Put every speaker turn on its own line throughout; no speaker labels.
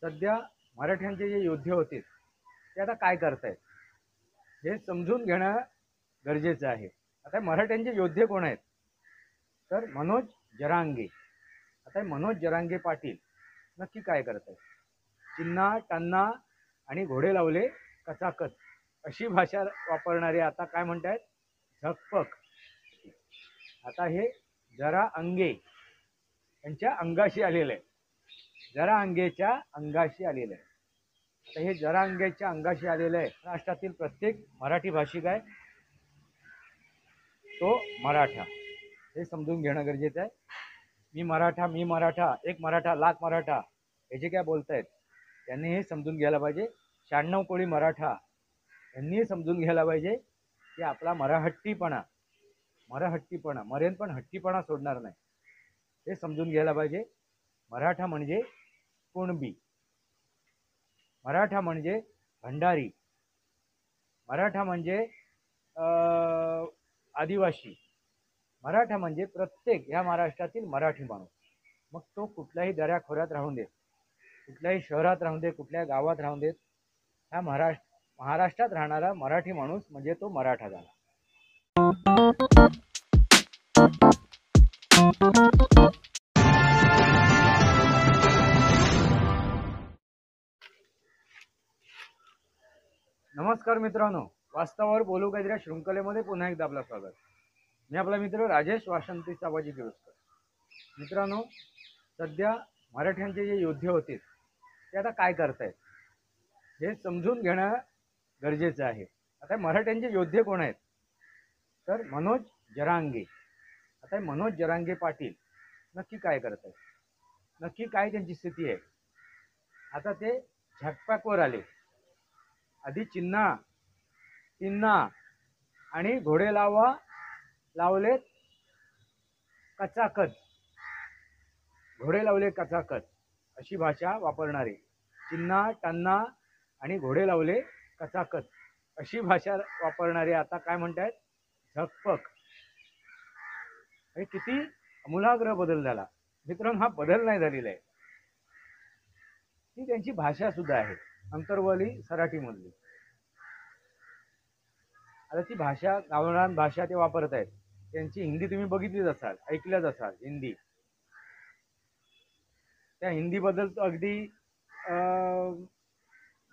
सध्या मराठ्यांचे जे योद्धे होते ते आता काय करतायत हे समजून घेणं गरजेचं आहे. आता मराठ्यांचे योद्धे कोण आहेत तर मनोज जरांगे. आता मनोज जरांगे पाटील नक्की काय करतायत? चिन्ना टन्ना आणि घोडे लावले कचाकच अशी भाषा वापरणारे आता काय म्हणतायत झकपक. आता हे जरा अंगे यांच्या अंगाशी आलेलं आहे. जरा अंगेच्या अंगाशी आलेलं आहे. आता हे जरा अंगेच्या अंगाशी आलेलं आहे. राष्ट्रातील प्रत्येक मराठी भाषिक आहे तो मराठा हे समजून घेणं गरजेचं आहे. मी मराठा एक मराठा लाख मराठा हे जे काय बोलतायत त्यांनी हे समजून घ्यायला पाहिजे. 96 कोळी मराठा यांनी समजून घ्यायला पाहिजे की आपला मराहट्टीपणा मरेन पण हट्टीपणा सोडणार नाही हे समजून घ्यायला पाहिजे. मराठा म्हणजे कुणबी, मराठा म्हणजे भंडारी, मराठा म्हणजे आदिवासी, मराठा म्हणजे प्रत्येक या महाराष्ट्रातील मराठी माणूस. मग तो कुठल्याही दऱ्याखोऱ्यात राहून देत, कुठल्याही शहरात राहून देत, कुठल्या गावात राहून देत, ह्या महाराष्ट्रात राहणारा मराठी माणूस म्हणजे तो मराठा झाला. नमस्कार मित्रांनो, वास्तवावर बोलू काहीतरी शृंखलेमध्ये पुन्हा एकदा आपलं स्वागत. मी आपला मित्र राजेश वासंती साबाजी किर्लोस्कर. मित्रांनो, सध्या मराठ्यांचे जे योद्धे होते ते आता काय करतायत हे समजून घेणं गरजेचं आहे. आता मराठ्यांचे योद्धे कोण आहेत तर मनोज जरांगे. आता मनोज जरांगे पाटील नक्की काय करतायत, नक्की काय त्यांची स्थिती आहे? आता ते झकपॅकवर आले. आधी चिन्ना टिन्ना आणि घोडे लावलेत कचाकच, घोडे लावले कचाकच अशी भाषा वापरणारे. चिन्ना टन्ना आणि घोडे लावले कचाकच अशी भाषा वापरणारे आता काय म्हणतायत झकपक. हे किती आमूलाग्र बदल झाला मित्रांनो. हा बदल नाही झालेला आहे, ती त्यांची भाषा सुद्धा आहे अंतर्वली सराठी मधली. आता ती भाषा गावरान भाषा ते वापरत आहेत. त्यांची हिंदी तुम्ही बघितलीच असाल, ऐकल्याच असाल हिंदी. त्या हिंदी बद्दल तो अगदी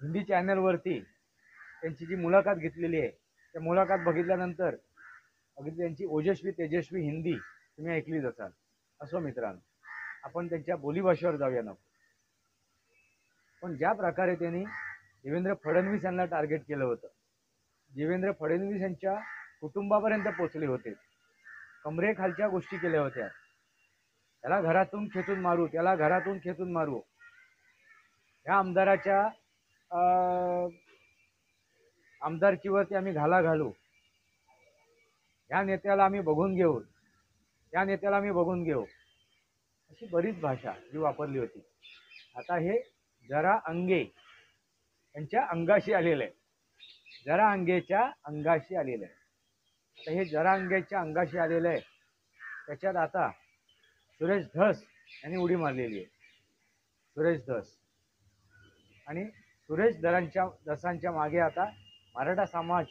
हिंदी चॅनलवरती त्यांची जी मुलाखत घेतलेली आहे त्या मुलाखत बघितल्यानंतर अगदी त्यांची ओजस्वी तेजस्वी हिंदी तुम्ही ऐकलीच असाल. असो मित्रांनो, आपण त्यांच्या बोलीभाषेवर जाऊया नको. पण ज्या प्रकारे त्यांनी देवेंद्र फडणवीस यांना टार्गेट केलं होतं, देवेंद्र फडणवीस यांच्या कुटुंबापर्यंत पोहोचले होते, कमरेखालच्या गोष्टी केल्या होत्या. त्याला घरातून खेचून मारू, त्याला घरातून खेचून मारू, ह्या आमदाराच्या आमदारकीवरती आम्ही घाला घालू, ह्या नेत्याला आम्ही बघून घेऊ, त्या नेत्याला आम्ही बघून घेऊ, अशी बरीच भाषा जी वापरली होती. आता हे जरा अंगे यांच्या अंगाशी आलेलं आहे, जरा अंगेच्या अंगाशी आलेलं आहे. तर हे जरा अंगेच्या अंगाशी आलेलं आहे. त्याच्यात आता सुरेश धस यांनी उडी मारलेली आहे. सुरेश धस आणि सुरेश धसांच्या मागे आता मराठा समाज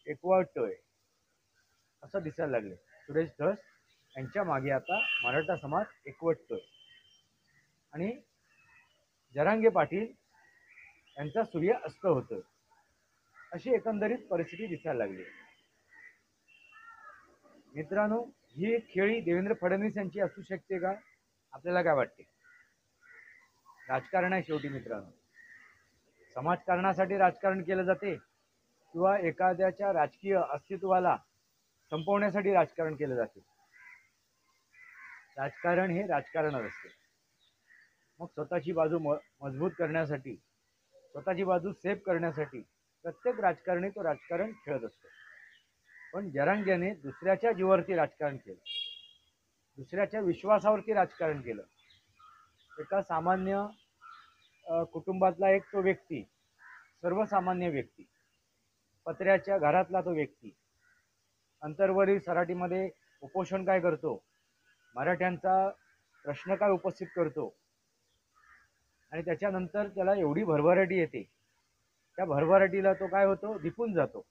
एकवटतोय असं दिसायला लागले. सुरेश धस यांच्या मागे आता मराठा समाज एकवटतोय आणि जरांगे पाटील यांचा सूर्य अस्त होतोय अशी एकंदरीत परिस्थिती दिसायला लागली. मित्रांनो, ही खेळी देवेंद्र फडणवीस यांची असू शकते का? आपल्याला काय वाटते? राजकारण आहे शेवटी मित्रांनो. समाजकारणासाठी राजकारण केलं जाते किंवा एखाद्याच्या राजकीय अस्तित्वाला संपवण्यासाठी राजकारण केलं जाते. राजकारण हे राजकारणच असते. मग स्वतःची बाजू मजबूत करण्यासाठी, स्वतःची बाजू सेफ करण्यासाठी प्रत्येक राजकारणी तो राजकारण खेळत असतो. पण जरांगेने दुसऱ्याच्या जीवावरती राजकारण केलं, दुसऱ्याच्या विश्वासावरती राजकारण केलं. एका सामान्य कुटुंबातला एक तो व्यक्ती, सर्वसामान्य व्यक्ती, पत्र्याच्या घरातला तो व्यक्ती अंतर्वरी सराटीमध्ये उपोषण काय करतो, मराठ्यांचा प्रश्न काय उपस्थित करतो, आणि त्याच्यानंतर त्याला एवढी भरभराटी येते, त्या भरभराटीला तो काय होतो, दिपून जातो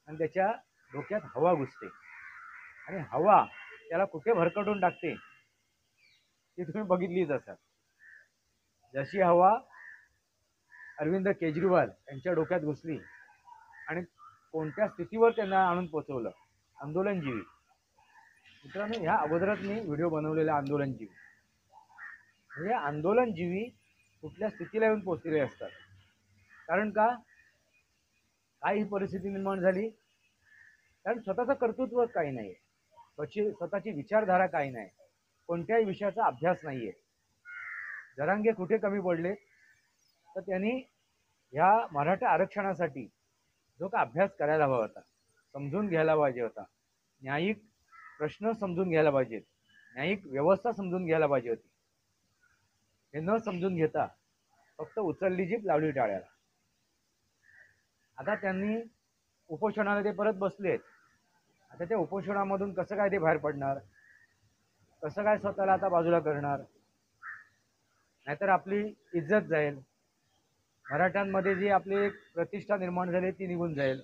आणि त्याच्या डोक्यात हवा घुसते आणि हवा त्याला कुठे भरकटून टाकते ती तुम्ही बघितलीच असाल. जशी हवा अरविंद केजरीवाल यांच्या डोक्यात घुसली आणि कोणत्या स्थितीवर त्यांना आणून पोचवलं, आंदोलनजीवी. मित्रांनो, ह्या अगोदरच मी व्हिडिओ बनवलेला आंदोलनजीवी. म्हणजे आंदोलनजीवी कुठल्या स्थितीला येऊन पोचलेले असतात. कारण का काय ही परिस्थिती निर्माण झाली? कारण स्वतःचं कर्तृत्व काही नाही, स्वतःची विचारधारा काही नाही, कोणत्याही विषयाचा अभ्यास नाहीये. जरांगे कुठे कमी पडले तर त्यांनी ह्या मराठा आरक्षणासाठी जो का अभ्यास करायला हवा होता, समजून घ्यायला पाहिजे होता, न्यायिक प्रश्न समजून घ्यायला पाहिजेत, न्यायिक व्यवस्था समजून घ्यायला पाहिजे होती, हे न समजून घेता फक्त उचलली जीभ लावली टाळ्याला. आता त्यांनी उपोषणाला ते परत बसलेत. आता त्या उपोषणामधून कसं काय ते बाहेर पडणार, कसं काय स्वतःला आता बाजूला करणार? नाहीतर आपली इज्जत जाईल, मराठ्यांमध्ये जी आपली एक प्रतिष्ठा निर्माण झाली ती निघून जाईल.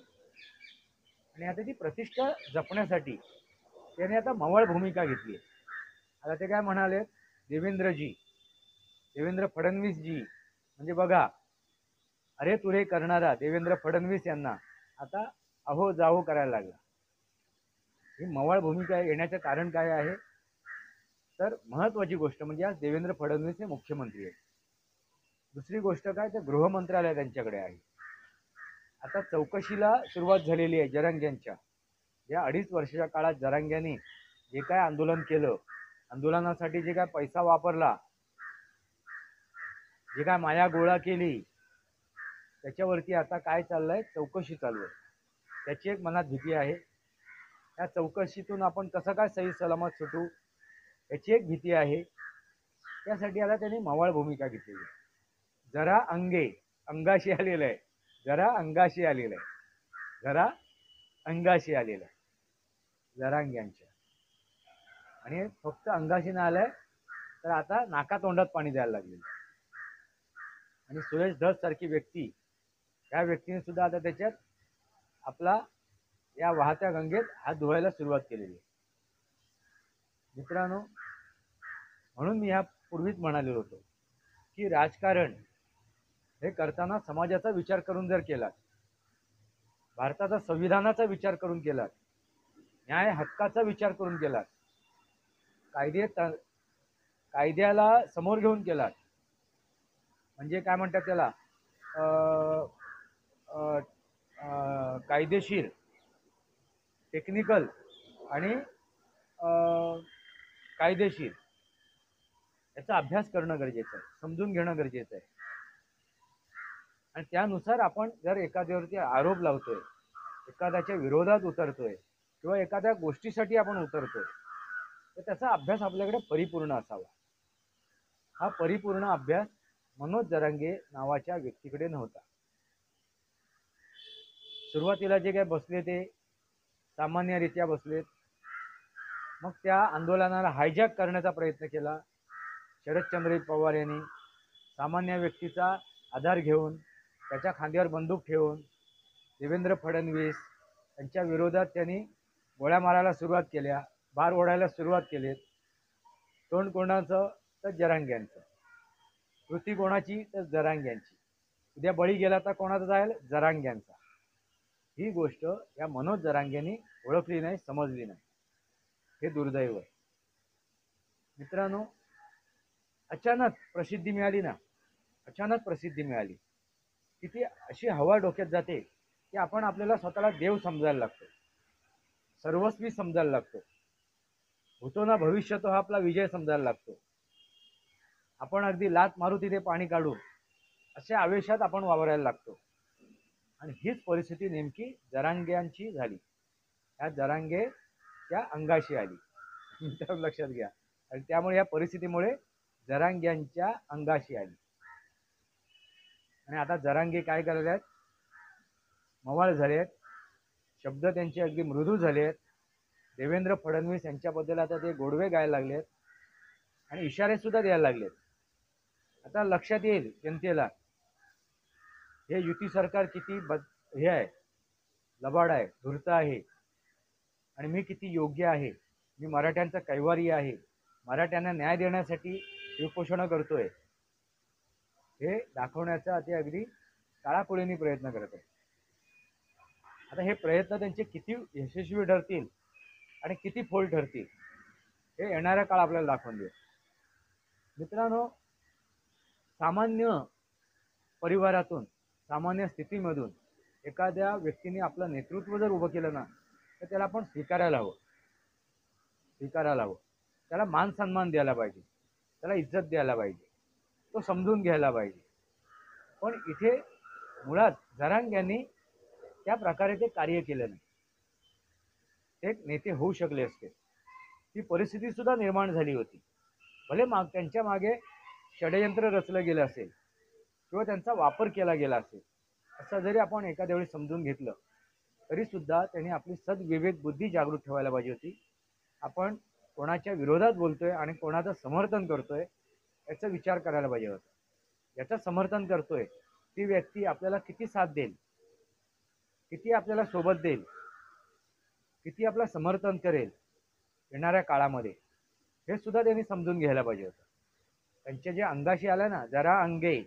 आणि आता ती प्रतिष्ठा जपण्यासाठी त्याने आता मवळ भूमिका घेतली. आता ते काय म्हणाले, देवेंद्र फडणवीसजी, म्हणजे बघा, अरे तुरे करणारा देवेंद्र फडणवीस यांना आता अहो जाहो करायला लागला. ही मवाळ भूमिका येण्याचं कारण काय आहे? तर महत्वाची गोष्ट म्हणजे आज देवेंद्र फडणवीस हे मुख्यमंत्री आहेत. दुसरी गोष्ट काय, तर गृहमंत्रालय त्यांच्याकडे आहे. आता चौकशीला सुरुवात झालेली आहे जरांग्यांच्या. या 2.5 वर्षाच्या काळात जरांग्यांनी जे काय आंदोलन केलं, आंदोलनासाठी जे काय पैसा वापरला, जे काय माया गोळा केली, त्याच्यावरती आता काय चाललंय, चौकशी चालू आहे. त्याची एक मनात भीती आहे. या चौकशीतून आपण कसं काय सही सलामत सुटू याची एक भीती आहे. त्यासाठी आता त्यांनी मवाळ भूमिका घेतलेली. जरा अंगाशी आलेलं आहे, जरा अंगाशी आलेलं आहे, जरा अंगाशी आलेलं आहे जरांग्यांच्या. आणि फक्त अंगाशी ना आलंय तर आता नाका तोंडात पाणी द्यायला लागलेलं. आणि सुरेश धस सारखी व्यक्ती, त्या व्यक्तीने सुद्धा आता त्याच्यात आपला या वाहत्या गंगेत हात धुवायला सुरुवात केलेली आहे. मित्रांनो, म्हणून मी ह्या पूर्वीच म्हणाले होतो की राजकारण हे करताना समाजाचा विचार करून जर केलात, भारताचा संविधानाचा विचार करून केलात, न्याय हक्काचा विचार करून केलात, कायद्याला समोर घेऊन केलात, म्हणजे काय म्हणतात त्याला, कायदेशीर, टेक्निकल आणि कायदेशीर याचा अभ्यास करणं गरजेचं आहे, समजून घेणं गरजेचं आहे. आणि त्यानुसार आपण जर एखाद्यावरती आरोप लावतोय, एखाद्याच्या विरोधात उतरतोय किंवा एखाद्या गोष्टीसाठी आपण उतरतोय, तर त्याचा अभ्यास आपल्याकडे परिपूर्ण असावा. हा परिपूर्ण अभ्यास मनोज जरांगे नावाच्या व्यक्तीकडे नव्हता. सुरुवातीला जे काय बसले ते सामान्यरित्या बसलेत. मग त्या आंदोलनाला हायजॅक करण्याचा प्रयत्न केला शरदचंद्र पवार यांनी. सामान्य व्यक्तीचा आधार घेऊन, त्याच्या खांद्यावर बंदूक ठेवून देवेंद्र फडणवीस यांच्या विरोधात त्यांनी गोळ्या मारायला सुरुवात केल्या, बार ओढायला सुरुवात केलीत. तोंड कोणाचं? तर जरांग्यांचं. कृती कोणाची? तर जरांग्यांची. उद्या बळी गेला तर कोणाचा जाईल? जरांग्यांचा. ही गोष्ट या मनोज जरांगेंनी ओळखली नाही, समजली नाही. हे दुर्दैव आहे. मित्रांनो, अचानक प्रसिद्धी मिळाली ना, अचानक प्रसिद्धी मिळाली की ती अशी हवा डोक्यात जाते की आपण आपल्याला स्वतःला देव समजायला लागतो, सर्वस्वी समजायला लागतो, होतो ना भविष्य तो हा आपला विजय समजायला लागतो. आपण अगदी लात मारू तिथे पाणी काढू अशा आवेशात आपण वावरायला लागतो. आणि हीच परिस्थिती नेमकी जरांग्यांची झाली. या जरांगे त्या अंगाशी आली, तर लक्षात घ्या. आणि त्यामुळे या परिस्थितीमुळे जरांग्यांच्या अंगाशी आली. आणि आता जरांगे काय करत आहेत? मवाळ झाले आहेत, शब्द त्यांचे अगदी मृदू झाले आहेत. देवेंद्र फडणवीस यांच्याबद्दल आता ते गोडवे गायला लागलेत आणि इशारे सुद्धा द्यायला लागलेत. आता लक्षात येईल जनतेला हे युती सरकार किती हे आहे, लबाड आहे, धूर्त आहे, आणि मी किती योग्य आहे, मी मराठ्यांचा कैवारी आहे, मराठ्यांना न्याय देण्यासाठी उपोषण करतोय, हे दाखवण्याचा ते अगदी काळाकुळीने प्रयत्न करत आहे. आता हे प्रयत्न त्यांचे किती यशस्वी ठरतील आणि किती फोल ठरतील हे येणारा काळ आपल्याला दाखवून देईल. मित्रांनो, सामान्य परिवारातून, सामान्य स्थितीमधून एखाद्या व्यक्तीने आपलं नेतृत्व जर उभं केलं ना, तर त्याला आपण स्वीकारायला हवं, त्याला मान सन्मान द्यायला पाहिजे, त्याला इज्जत द्यायला पाहिजे, तो समजून घ्यायला पाहिजे. पण इथे मुळात जरांगे यांनी त्या प्रकारे ते कार्य केलं नाही. ते एक नेते होऊ शकले असते, ती परिस्थिती सुद्धा निर्माण झाली होती. भले त्यांच्या मागे षडयंत्र रचलं गेलं असेल किंवा त्यांचा वापर केला गेला असेल, असं जरी आपण एखाद्या वेळी समजून घेतलं तरी सुद्धा त्यांनी आपली सद्विवेक बुद्धी जागृत ठेवायला पाहिजे होती. आपण कोणाच्या विरोधात बोलतोय आणि कोणाचं समर्थन करतोय याचा विचार करायला पाहिजे होता. याचं समर्थन करतोय ती व्यक्ती आपल्याला किती साथ देईल, किती आपल्याला सोबत देईल, किती आपलं समर्थन करेल येणाऱ्या काळामध्ये, हे सुद्धा त्यांनी समजून घ्यायला पाहिजे होतं. त्यांच्या जे अंगाशी आलं ना, जरा अंगे,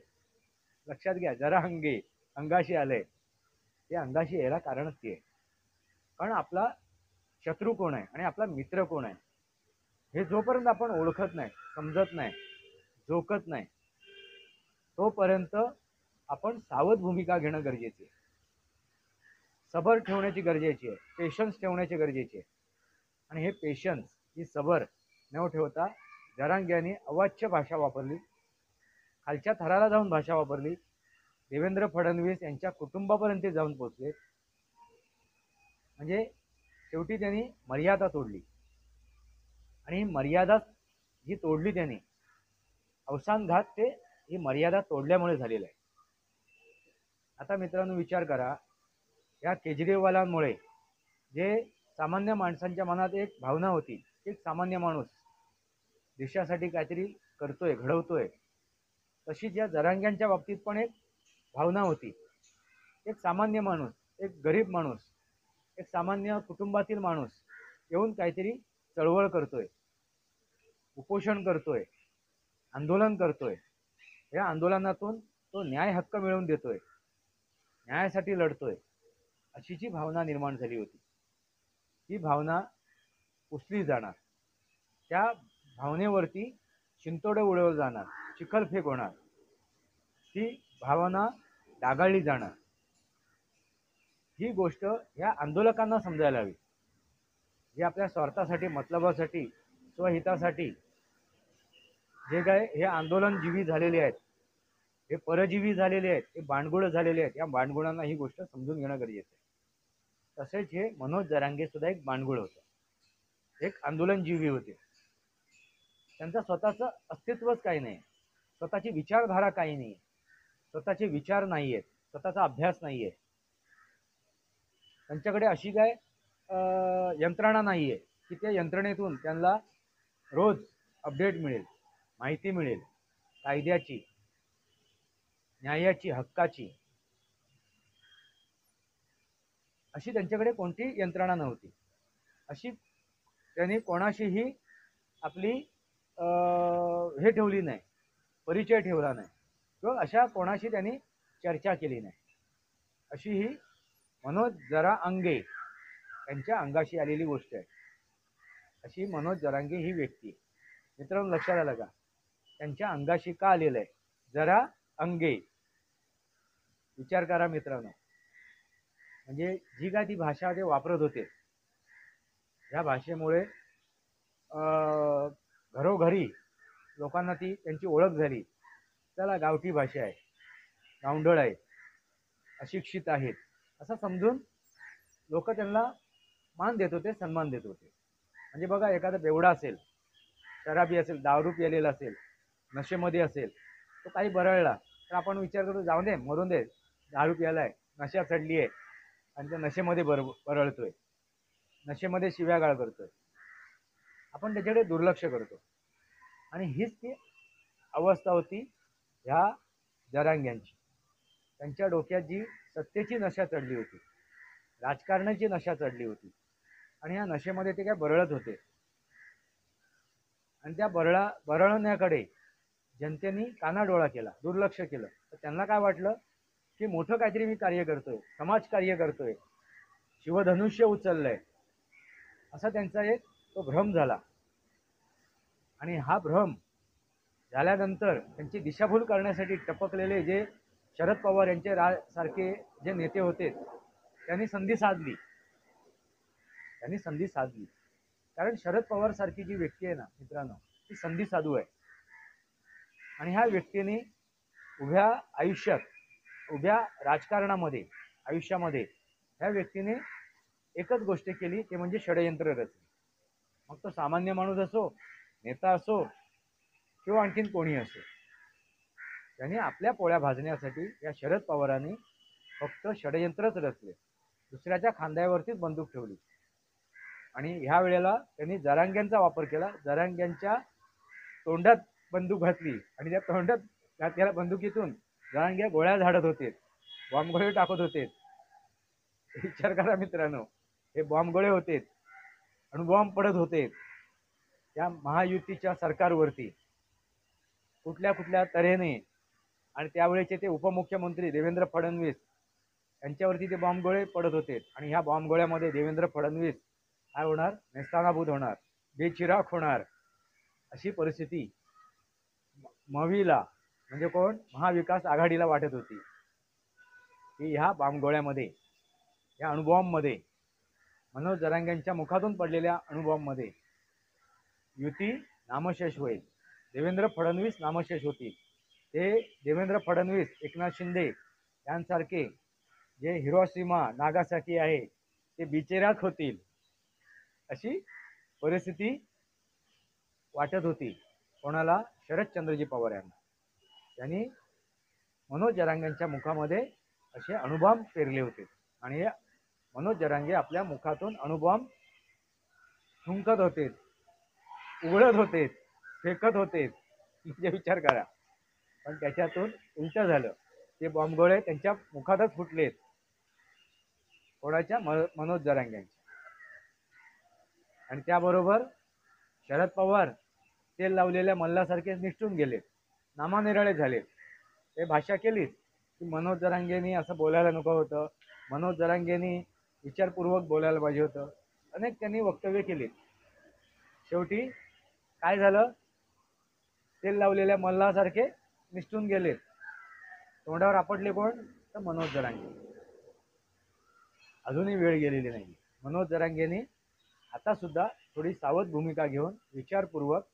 लक्षात घ्या, जरा अंगाशी आलंय, ते अंगाशी यायला कारणच ते आहे. कारण आपला शत्रू कोण आहे आणि आपला मित्र कोण आहे हे जोपर्यंत आपण ओळखत नाही, समजत नाही, जोखत नाही, तोपर्यंत आपण सावध भूमिका घेणं गरजेचे आहे, सबर ठेवण्याची गरजेची आहे, पेशन्स ठेवण्याची गरजेची आहे. आणि हे पेशन्स, ही सबर न ठेवता जरांगे यांनी अवाच्य भाषा वापरली, खालच्या थराला जाऊन भाषा वापरली, देवेंद्र फडणवीस यांच्या कुटुंबापर्यंत जाऊन पोहोचले. म्हणजे शेवटी त्यांनी मर्यादा तोडली, आणि ही मर्यादा जी तोडली त्यांनी, अवसान घात ते ही मर्यादा तोडल्यामुळे झालेलं आहे. आता मित्रांनो विचार करा, या केजरीवालांमुळे जे सामान्य माणसांच्या मनात एक भावना होती, एक सामान्य माणूस देशासाठी काहीतरी करतोय, घडवतोय, तशीच या जरांग्यांच्या बाबतीत पण एक भावना होती. एक सामान्य माणूस, एक गरीब माणूस, एक सामान्य कुटुंबातील माणूस येऊन काहीतरी चळवळ करतोय, उपोषण करतोय, आंदोलन करतोय, या आंदोलनातून तो न्याय हक्क मिळवून देतोय, न्यायासाठी लढतोय, अशी जी भावना निर्माण झाली होती, ही भावना पुसली जाणार, त्या भावनेवरती शिंतोडे उडवलं जाणार, चिखलफेक होणार, ती भावना डागाळली जाणार. ही गोष्ट या आंदोलकांना समजायला हवी, जे आपल्या स्वार्थासाठी, मतलबासाठी, स्वहितासाठी जे काय हे आंदोलनजीवी झालेले आहेत, हे परजीवी झालेले आहेत, हे बाणगुळ झालेले आहेत, या बाणगुळांना ही गोष्ट समजून घेणं गरजेचं आहे. तसेच हे मनोज जरांगे सुद्धा एक बाणगुळ होतं, एक आंदोलनजीवी होते. त्यांचं स्वतःचं अस्तित्वच काही नाही, स्वतःची विचारधारा काही नाही, स्वतःचे विचार नाही आहेत, स्वतःचा अभ्यास नाही आहे, त्यांच्याकडे अशी काय यंत्रणा नाही आहे की त्या यंत्रणेतून त्यांना रोज अपडेट मिळेल, माहिती मिळेल, कायद्याची, न्यायाची, हक्काची, अशी त्यांच्याकडे कोणती यंत्रणा नव्हती. अशी त्यांनी कोणाशीही आपली हे ठेवली नाही, परिचय ठेवला नाही, किंवा अशा कोणाशी त्यांनी चर्चा केली नाही. अशी ही मनोज जरांगे यांच्या अंगाशी आलेली गोष्ट आहे. अशी मनोज जरांगे ही व्यक्ती, मित्रांनो लक्षात आलं का, त्यांच्या अंगाशी का आलेलं आहे जरांगे, विचार करा मित्रांनो. म्हणजे जी काय ती भाषा ते वापरत होते, या भाषेमुळे घरोघरी लोकांना ती त्यांची ओळख झाली. त्याला गावठी भाषा आहे, गावंढळ आहे, अशिक्षित आहेत असं समजून लोक त्यांना मान देत होते, सन्मान देत होते. म्हणजे बघा, एखादा बेवडा असेल, शराबी असेल, दारू पिलेला असेल, नशेमध्ये असेल, तो काही बरळला तर आपण विचार करतो, जाऊ दे, मरून दे, दारू प्यायलाय, नशा चढली आहे आणि त्या नशेमध्ये बरळतोय, नशेमध्ये शिव्यागाळ करतोय, आपण त्याच्याकडे दुर्लक्ष करतो. आणि हीच ती अवस्था होती ह्या जरांग्यांची. त्यांच्या डोक्यात जी सत्तेची नशा चढली होती, राजकारणाची नशा चढली होती, आणि या नशेमध्ये ते काय बरळत होते. आणि त्या बरळण्याकडे जनतेने कानाडोळा केला, दुर्लक्ष केलं. तर त्यांना काय वाटलं की मोठं काहीतरी मी कार्य करतोय, समाजकार्य करतोय, शिवधनुष्य उचललंय, असा त्यांचा एक तो भ्रम झाला. आणि हा भ्रम झाल्यानंतर त्यांची दिशाभूल करण्यासाठी टपकलेले जे शरद पवार यांचे सारखे जे नेते होते, त्यांनी संधी साधली. कारण शरद पवार सारखी जी व्यक्ती आहे ना मित्रांनो, ती संधी साधू आहे. आणि ह्या व्यक्तीने उभ्या आयुष्यात, उभ्या राजकारणामध्ये, आयुष्यामध्ये ह्या व्यक्तीने एकच गोष्ट केली, ते म्हणजे षडयंत्र रचले. मग तो सामान्य माणूस असो, नेता असो, किंवा आणखीन कोणी असो, त्यांनी आपल्या पोळ्या भाजण्यासाठी या शरद पवारांनी फक्त षडयंत्रच रचले. दुसऱ्याच्या खांद्यावरतीच बंदूक ठेवली. आणि ह्या वेळेला त्यांनी जरांग्यांचा वापर केला. जरांग्यांच्या तोंडात बंदूक घातली आणि त्या तोंडात घातलेल्या बंदुकीतून जरांगे गोळ्या झाडत होते, बॉम्बगोळे टाकत होते. विचार करा मित्रांनो, हे बॉम्बगोळे होते, अणुबॉम्ब पडत होते त्या महायुतीच्या सरकारवरती कुठल्या कुठल्या तऱ्हेने. आणि त्यावेळेचे ते उपमुख्यमंत्री देवेंद्र फडणवीस यांच्यावरती ते बॉम्बगोळे पडत होते. आणि ह्या बॉम्बगोळ्यामध्ये देवेंद्र फडणवीस काय होणार, नेस्तानाबूत होणार, बेचिराख होणार, अशी परिस्थिती मविला म्हणजे कोण, महाविकास आघाडीला वाटत होती की ह्या बॉम्बगोळ्यामध्ये, या अणुबॉम्बमध्ये, मनोज जरांगेंच्या मुखातून पडलेल्या अणुबॉम्बमध्ये युती नामशेष होईल, देवेंद्र फडणवीस नामशेष होतील. ते देवेंद्र फडणवीस, एकनाथ शिंदे यांसारखे जे हिरोशिमा नागासाकी आहे ते बिचेराख होतील, अशी परिस्थिती वाटत होती. कोणाला, शरदचंद्रजी पवार यांना. त्यांनी मनोज जरांगेंच्या मुखामध्ये असे अणुबॉम्ब पेरले होते. आणि मनोज जरांगे आपल्या मुखातून अणुबॉम्ब फुंकत होते, उघडत होते, फेकत होते. म्हणजे विचार करा. पण त्याच्यातून उलट झालं, ते बॉम्बगोळे त्यांच्या मुखातच फुटलेत. कोणाच्या, मनोज जरांगेंच्या. आणि त्याबरोबर शरद पवार तेल लावलेल्या मल्लासारखे निष्ठून गेले, नामानिराळे झाले. ते भाषा केली की मनोज जरांगेंनी असं बोलायला नको होतं, मनोज जरांगेंनी विचारपूर्वक बोलायला पाहिजे होतं. अनेक त्यांनी वक्तव्य केली. शेवटी काय झालं, तेल लावलेल्या मल्लासारखे निष्ठून गेले. तोंडावर आपटले कोण, तर मनोज जरांगे. अजूनही वेळ गेलेली नाही. मनोज जरांगेंनी आता सुद्धा थोडी सावध भूमिका घेऊन विचारपूर्वक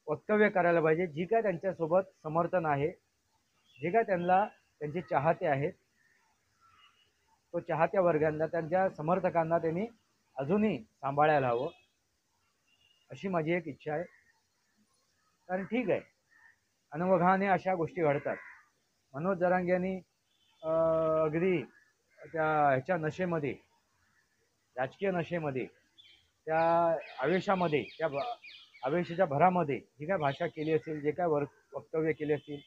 वक्तव्य करायला पाहिजे. जी काय त्यांच्यासोबत समर्थन आहे, जे काय त्यांचे चाहते आहेत, तो चाहत्या वर्गांना, त्यांच्या समर्थकांना त्यांनी अजूनही सांभाळायला हवं, अशी माझी एक इच्छा आहे. कारण ठीक आहे, अनवघाने अशा गोष्टी घडतात. मनोज जरांगेंनी अगदी त्या ह्याच्या नशेमध्ये, राजकीय नशेमध्ये, त्या आवेशामध्ये, त्या आवेशाच्या भरामध्ये जी काय भाषा केली असेल, जे काय वक्तव्य केले असतील,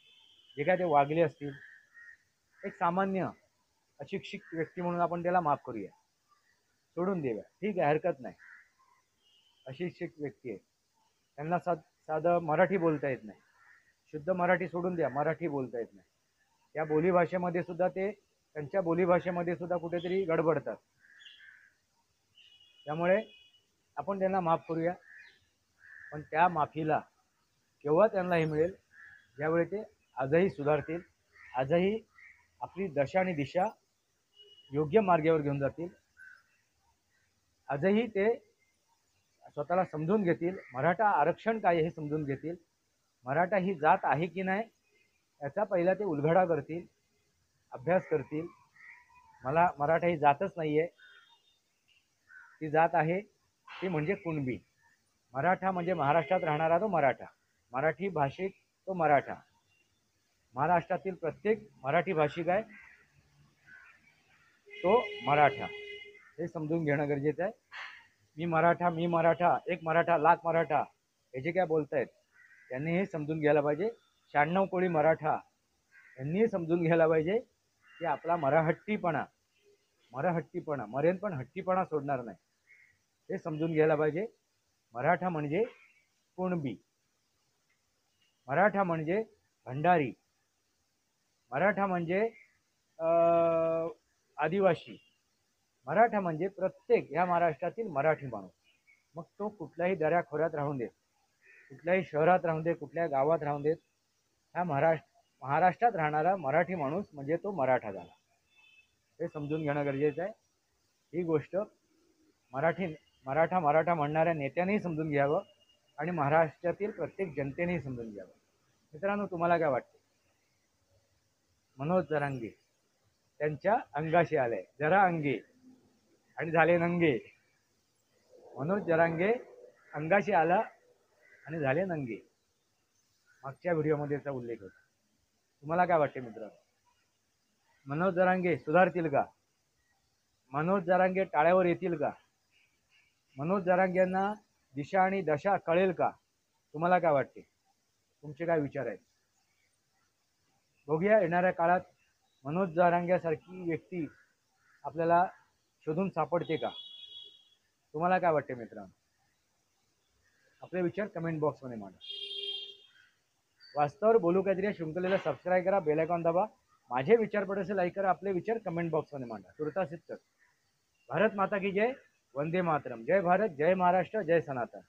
जे काय ते वागले असतील, एक सामान्य अशिक्षित व्यक्ती म्हणून आपण त्याला माफ करूया, सोडून देऊया, ठीक आहे, हरकत नाही. अशिक्षित व्यक्ती आहे, त्यांना साधं मराठी बोलता येत नाही. शुद्ध मराठी सोडून द्या, मराठी बोलता येत नाही. त्या बोलीभाषेमध्ये सुद्धा ते, त्यांच्या बोलीभाषेमध्ये सुद्धा कुठेतरी गडबडतात. त्यामुळे आपण त्यांना माफ करूया. पण त्या माफीला केव्हा त्यांना हे मिळेल, ज्यावेळी ते आजही सुधारतील, आजही आपली दशा आणि दिशा योग्य मार्गावर घेऊन जातील, आजही ते स्वतःला समजून घेतील, मराठा आरक्षण काय हे समजून घेतील, मराठा ही जात आहे की नाही याचा पहिला ते उलगडा करतील, अभ्यास करतील. मला मराठा ही जातच नाही आहे, ती जात आहे ती म्हणजे कुणबी. मराठा म्हणजे महाराष्ट्रात राहणारा तो मराठा, मराठी भाषिक तो मराठा, महाराष्ट्रातील प्रत्येक मराठी भाषिक आहे तो मराठा, हे समजून घेणं गरजेचं आहे. मी मराठा, मी मराठा, एक मराठा लाख मराठा, हे जे काय बोलतायत, त्यांनी हे समजून घ्यायला पाहिजे. 96 कोळी मराठा यांनी समजून घ्यायला पाहिजे की आपला मराहट्टीपणा मरेन पण हट्टीपणा सोडणार नाही, हे समजून घ्यायला पाहिजे. मराठा म्हणजे कुणबी, मराठा म्हणजे भंडारी, मराठा म्हणजे आदिवासी, मराठा म्हणजे प्रत्येक या महाराष्ट्रातील मराठी माणूस. मग तो कुठल्याही दऱ्याखोऱ्यात राहून देत, कुठल्याही शहरात राहून दे, कुठल्या गावात राहून देत, हा महाराष्ट्रात राहणारा मराठी माणूस म्हणजे तो मराठा झाला, हे समजून घेणं गरजेचं आहे. ही गोष्ट मराठा म्हणणाऱ्या नेत्यांनीही समजून घ्यावं आणि महाराष्ट्रातील प्रत्येक जनतेनेही समजून घ्यावं. मित्रांनो, तुम्हाला काय वाटते? मनोज जरांगे त्यांच्या अंगाशी आले, जरा अंगे आणि झाले नंगे. मनोज जरांगे अंगाशी आला आणि झाले नंगे. मागच्या व्हिडिओमध्ये त्याचा उल्लेख होता. तुम्हाला काय वाटते मित्रांनो? मनोज जरांगे सुधारतील का? मनोज जरांगे टाळ्यावर येतील का? मनोज जरांगेंना दिशा आणि दशा कळेल का? तुम्हाला काय वाटते? तुमचे काय विचार आहेत? बघूया येणाऱ्या काळात मनोज जरांगेसारखी व्यक्ती आपल्याला शोधून सापडते का? तुम्हाला काय वाटते मित्रांनो? आपले विचार कमेंट बॉक्समध्ये मांडा. वास्तवावर बोलू काहीतरी या शृंखलेला सबस्क्राईब करा, बेल आयकॉन दाबा, माझे विचार पडसे लाईक करा, आपले विचार कमेंट बॉक्समध्ये मांडा. तुर्तास इतकंच. भारत माता की जय, वंदे मातरम. जय भारत, जय महाराष्ट्र, जय सनातन.